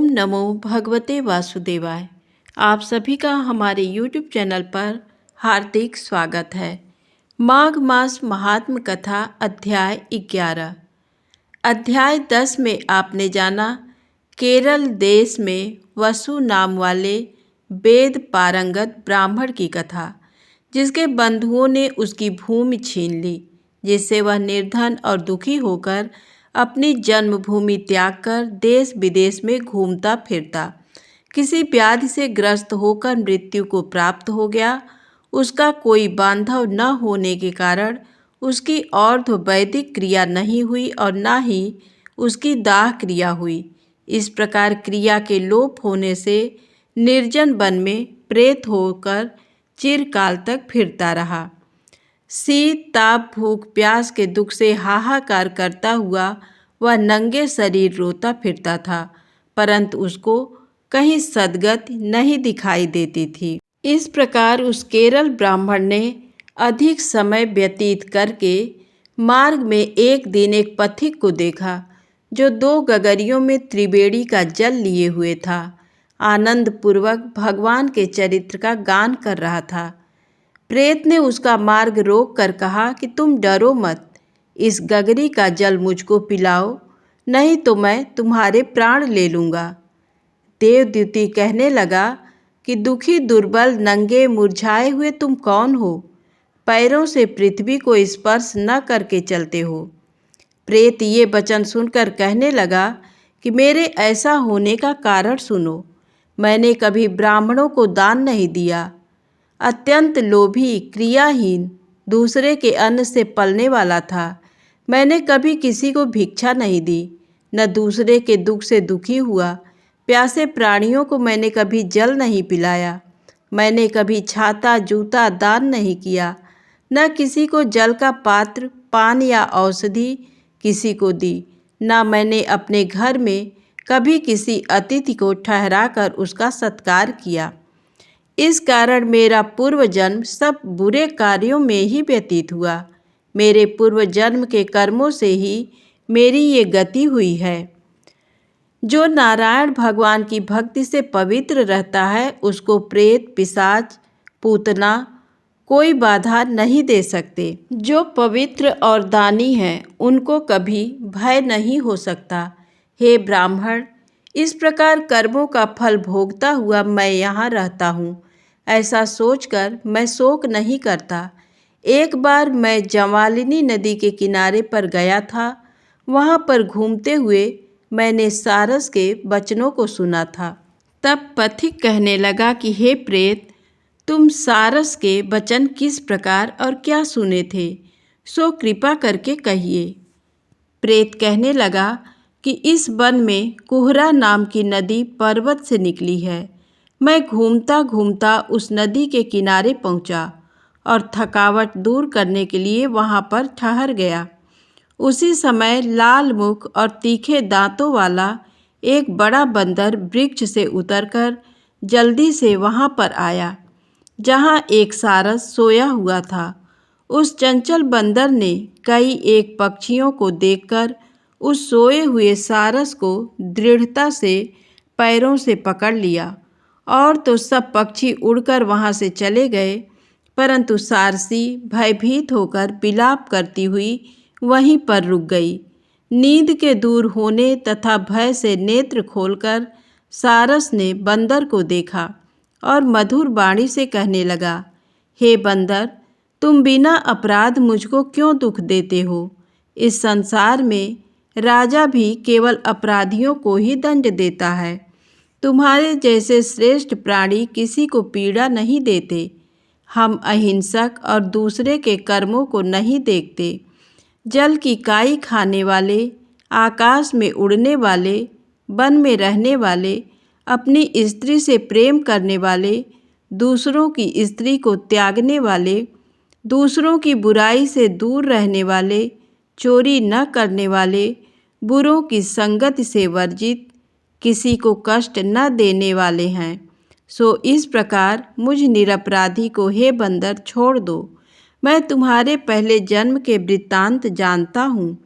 ओम नमो भगवते वासुदेवाय। आप सभी का हमारे YouTube चैनल पर हार्दिक स्वागत है। माघ मास महात्म कथा अध्याय 11। अध्याय 10 में आपने जाना केरल देश में वसु नाम वाले वेद पारंगत ब्राह्मण की कथा, जिसके बंधुओं ने उसकी भूमि छीन ली, जिससे वह निर्धन और दुखी होकर अपनी जन्मभूमि त्याग कर देश विदेश में घूमता फिरता किसी व्याधि से ग्रस्त होकर मृत्यु को प्राप्त हो गया। उसका कोई बांधव न होने के कारण उसकी और्ध्व वैदिक क्रिया नहीं हुई और न ही उसकी दाह क्रिया हुई। इस प्रकार क्रिया के लोप होने से निर्जन वन में प्रेत होकर चिरकाल तक फिरता रहा। शीत ताप भूख प्यास के दुख से हाहाकार करता हुआ वह नंगे शरीर रोता फिरता था, परंतु उसको कहीं सद्गति नहीं दिखाई देती थी। इस प्रकार उस केरल ब्राह्मण ने अधिक समय व्यतीत करके मार्ग में एक दिन एक पथिक को देखा, जो 2 गगरियों में त्रिवेणी का जल लिए हुए था, आनंद पूर्वक भगवान के चरित्र का गान कर रहा था। प्रेत ने उसका मार्ग रोक कर कहा कि तुम डरो मत, इस गगरी का जल मुझको पिलाओ, नहीं तो मैं तुम्हारे प्राण ले लूँगा। देवद्युति कहने लगा कि दुखी दुर्बल नंगे मुरझाए हुए तुम कौन हो, पैरों से पृथ्वी को स्पर्श न करके चलते हो। प्रेत ये वचन सुनकर कहने लगा कि मेरे ऐसा होने का कारण सुनो। मैंने कभी ब्राह्मणों को दान नहीं दिया, अत्यंत लोभी क्रियाहीन दूसरे के अन्न से पलने वाला था। मैंने कभी किसी को भिक्षा नहीं दी, न दूसरे के दुख से दुखी हुआ। प्यासे प्राणियों को मैंने कभी जल नहीं पिलाया। मैंने कभी छाता जूता दान नहीं किया, न किसी को जल का पात्र पान या औषधि किसी को दी। न मैंने अपने घर में कभी किसी अतिथि को ठहराकर उसका सत्कार किया। इस कारण मेरा पूर्व जन्म सब बुरे कार्यों में ही व्यतीत हुआ। मेरे पूर्व जन्म के कर्मों से ही मेरी ये गति हुई है। जो नारायण भगवान की भक्ति से पवित्र रहता है, उसको प्रेत पिशाच पूतना कोई बाधा नहीं दे सकते। जो पवित्र और दानी हैं, उनको कभी भय नहीं हो सकता। हे ब्राह्मण, इस प्रकार कर्मों का फल भोगता हुआ मैं यहाँ रहता हूँ, ऐसा सोचकर मैं शोक नहीं करता। एक बार मैं जवालिनी नदी के किनारे पर गया था। वहाँ पर घूमते हुए मैंने सारस के वचनों को सुना था। तब पथिक कहने लगा कि हे प्रेत, तुम सारस के वचन किस प्रकार और क्या सुने थे, सो कृपा करके कहिए। प्रेत कहने लगा कि इस वन में कुहरा नाम की नदी पर्वत से निकली है। मैं घूमता घूमता उस नदी के किनारे पहुंचा और थकावट दूर करने के लिए वहां पर ठहर गया। उसी समय लाल मुख और तीखे दांतों वाला एक बड़ा बंदर वृक्ष से उतरकर जल्दी से वहां पर आया, जहां एक सारस सोया हुआ था। उस चंचल बंदर ने कई एक पक्षियों को देखकर उस सोए हुए सारस को दृढ़ता से पैरों से पकड़ लिया, और तो सब पक्षी उड़कर वहां से चले गए, परंतु सारसी भयभीत होकर विलाप करती हुई वहीं पर रुक गई। नींद के दूर होने तथा भय से नेत्र खोलकर सारस ने बंदर को देखा और मधुर वाणी से कहने लगा, हे बंदर, तुम बिना अपराध मुझको क्यों दुख देते हो? इस संसार में राजा भी केवल अपराधियों को ही दंड देता है। तुम्हारे जैसे श्रेष्ठ प्राणी किसी को पीड़ा नहीं देते। हम अहिंसक और दूसरे के कर्मों को नहीं देखते। जल की काई खाने वाले, आकाश में उड़ने वाले, वन में रहने वाले, अपनी स्त्री से प्रेम करने वाले, दूसरों की स्त्री को त्यागने वाले, दूसरों की बुराई से दूर रहने वाले, चोरी न करने वाले, बुरों की संगति से वर्जित, किसी को कष्ट न देने वाले हैं। सो इस प्रकार मुझ निरपराधी को हे बंदर छोड़ दो। मैं तुम्हारे पहले जन्म के वृत्तांत जानता हूँ।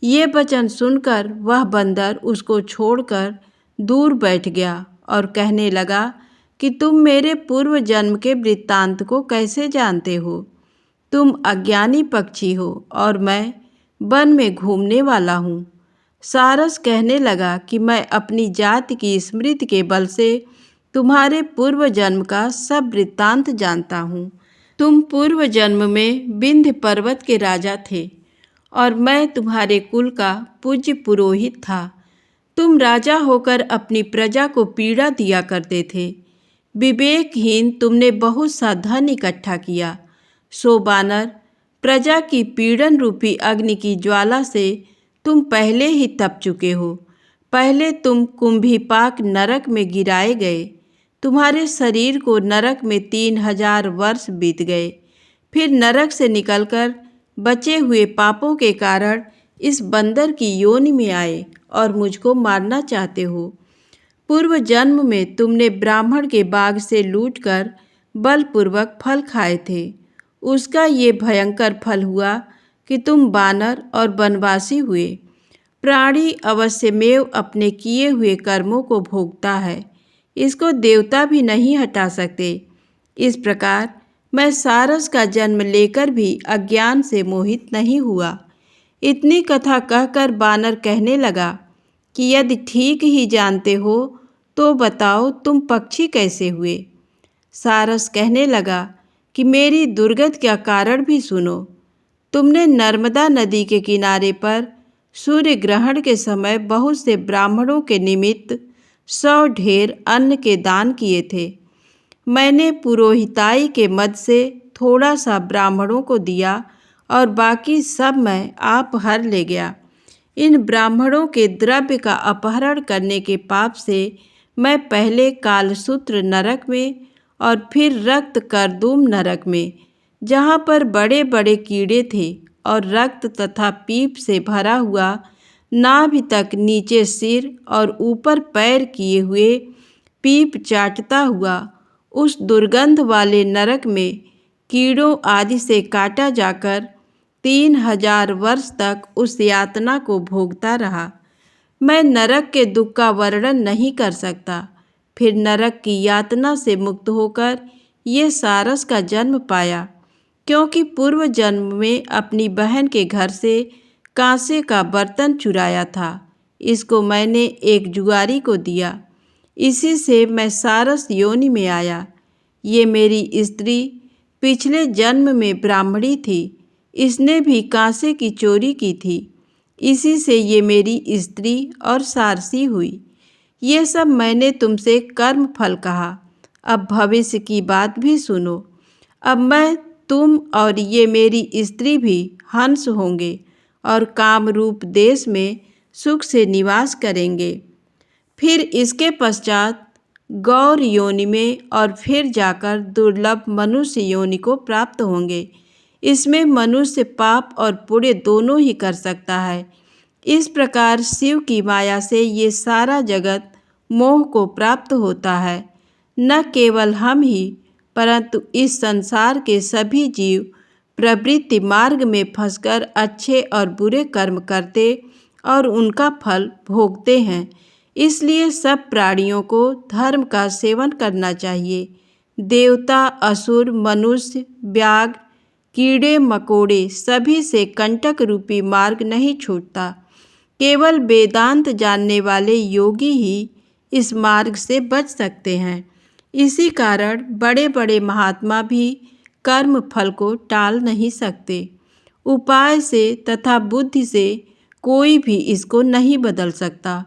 ये वचन सुनकर वह बंदर उसको छोड़कर दूर बैठ गया और कहने लगा कि तुम मेरे पूर्व जन्म के वृत्तांत को कैसे जानते हो? तुम अज्ञानी पक्षी हो और मैं वन में घूमने वाला हूँ। सारस कहने लगा कि मैं अपनी जाति की स्मृति के बल से तुम्हारे पूर्व जन्म का सब वृत्तांत जानता हूँ। तुम पूर्व जन्म में विंध्य पर्वत के राजा थे और मैं तुम्हारे कुल का पूज्य पुरोहित था। तुम राजा होकर अपनी प्रजा को पीड़ा दिया करते थे। विवेकहीन तुमने बहुत सा धन इकट्ठा किया। सो बानर, प्रजा की पीड़न रूपी अग्नि की ज्वाला से तुम पहले ही तप चुके हो। पहले तुम कुंभीपाक नरक में गिराए गए। तुम्हारे शरीर को नरक में 3000 वर्ष बीत गए। फिर नरक से निकलकर बचे हुए पापों के कारण इस बंदर की योनि में आए और मुझको मारना चाहते हो। पूर्व जन्म में तुमने ब्राह्मण के बाग से लूटकर बलपूर्वक फल खाए थे। उसका ये भयंकर फल हुआ कि तुम बानर और वनवासी हुए। प्राणी अवश्यमेव अपने किए हुए कर्मों को भोगता है, इसको देवता भी नहीं हटा सकते। इस प्रकार मैं सारस का जन्म लेकर भी अज्ञान से मोहित नहीं हुआ। इतनी कथा कहकर बानर कहने लगा कि यदि ठीक ही जानते हो तो बताओ तुम पक्षी कैसे हुए? सारस कहने लगा कि मेरी दुर्गति का कारण भी सुनो। तुमने नर्मदा नदी के किनारे पर सूर्य ग्रहण के समय बहुत से ब्राह्मणों के निमित्त 100 ढेर अन्न के दान किए थे। मैंने पुरोहिताई के मद से थोड़ा सा ब्राह्मणों को दिया और बाकी सब मैं आप हर ले गया। इन ब्राह्मणों के द्रव्य का अपहरण करने के पाप से मैं पहले कालसूत्र नरक में और फिर रक्त करदूम नरक में, जहाँ पर बड़े बड़े कीड़े थे और रक्त तथा पीप से भरा हुआ नाभि तक नीचे सिर और ऊपर पैर किए हुए पीप चाटता हुआ उस दुर्गंध वाले नरक में कीड़ों आदि से काटा जाकर 3000 वर्ष तक उस यातना को भोगता रहा। मैं नरक के दुख का वर्णन नहीं कर सकता। फिर नरक की यातना से मुक्त होकर ये सारस का जन्म पाया, क्योंकि पूर्व जन्म में अपनी बहन के घर से कांसे का बर्तन चुराया था। इसको मैंने एक जुआरी को दिया। इसी से मैं सारस योनि में आया। ये मेरी स्त्री पिछले जन्म में ब्राह्मणी थी। इसने भी कांसे की चोरी की थी। इसी से ये मेरी स्त्री और सारसी हुई। ये सब मैंने तुमसे कर्म फल कहा। अब भविष्य की बात भी सुनो। अब मैं, तुम और ये मेरी स्त्री भी हंस होंगे और कामरूप देश में सुख से निवास करेंगे। फिर इसके पश्चात गौर योनि में और फिर जाकर दुर्लभ मनुष्य योनि को प्राप्त होंगे। इसमें मनुष्य पाप और पुण्य दोनों ही कर सकता है। इस प्रकार शिव की माया से ये सारा जगत मोह को प्राप्त होता है। न केवल हम ही, परंतु इस संसार के सभी जीव प्रवृत्ति मार्ग में फंसकर अच्छे और बुरे कर्म करते और उनका फल भोगते हैं। इसलिए सब प्राणियों को धर्म का सेवन करना चाहिए। देवता, असुर, मनुष्य, व्याघ्र, कीड़े मकोड़े सभी से कंटक रूपी मार्ग नहीं छूटता। केवल वेदांत जानने वाले योगी ही इस मार्ग से बच सकते हैं। इसी कारण बड़े बड़े महात्मा भी कर्म फल को टाल नहीं सकते। उपाय से तथा बुद्धि से कोई भी इसको नहीं बदल सकता।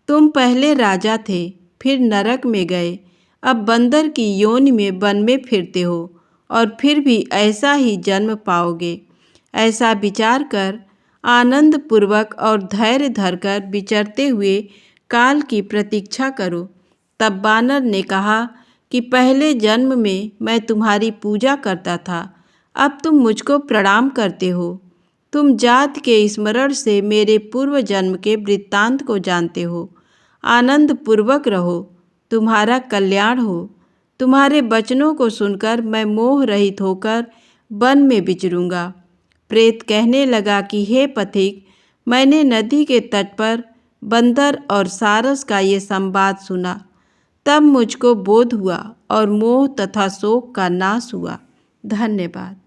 तुम पहले राजा थे, फिर नरक में गए, अब बंदर की योनि में वन में फिरते हो और फिर भी ऐसा ही जन्म पाओगे। ऐसा विचार कर आनंद पूर्वक और धैर्य धरकर विचरते हुए काल की प्रतीक्षा करो। तब बानर ने कहा कि पहले जन्म में मैं तुम्हारी पूजा करता था, अब तुम मुझको प्रणाम करते हो। तुम जात के स्मरण से मेरे पूर्व जन्म के वृत्तांत को जानते हो। आनंद पूर्वक रहो, तुम्हारा कल्याण हो। तुम्हारे वचनों को सुनकर मैं मोह रहित होकर वन में विचरूंगा। प्रेत कहने लगा कि हे पथिक, मैंने नदी के तट पर बंदर और सारस का ये संवाद सुना, तब मुझको बोध हुआ और मोह तथा शोक का नाश हुआ। धन्यवाद।